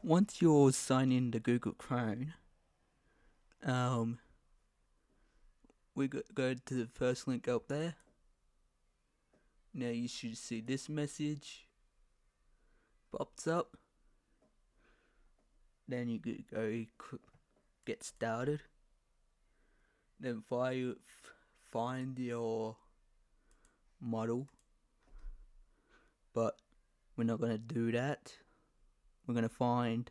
once you're signed in to Google Chrome, we go to the first link up there. Now you should see this message pops up. Then you go get started. Then find your model, but we're not gonna do that. We're gonna find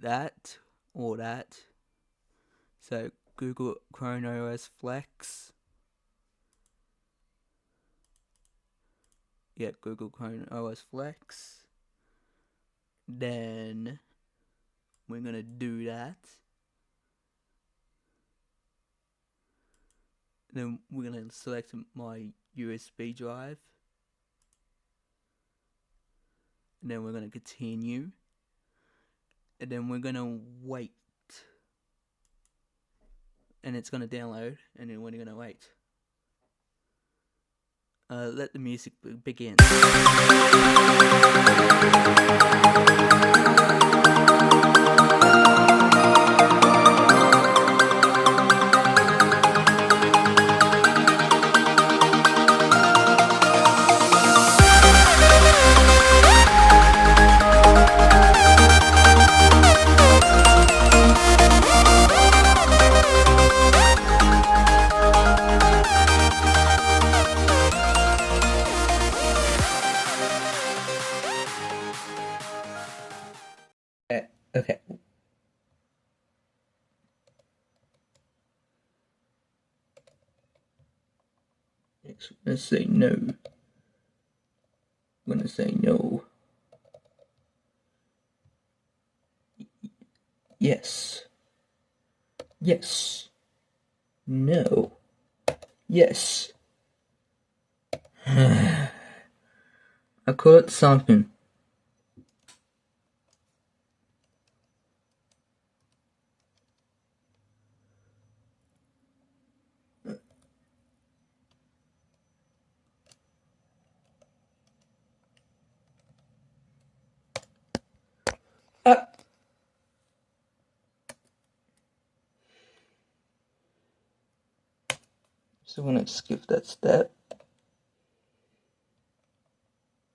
that or that. So Google Chrome OS Flex. Yeah, Google Chrome OS Flex. Then we're gonna do that. Then we're gonna select my USB drive. And then we're gonna continue. And then we're gonna wait. And it's gonna download, and then we're gonna wait. Let the music begin. Okay. Next, we're gonna say no. I'm gonna say no. Yes. Yes. No. Yes. I caught something. So I'm gonna skip that step.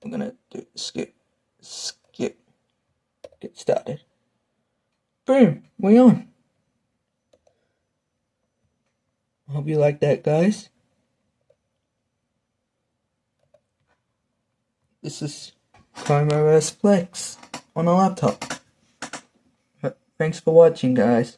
I'm gonna do skip, get started. Boom, we're on. I hope you like that, guys. This is Chrome OS Flex on a laptop. Thanks for watching, guys.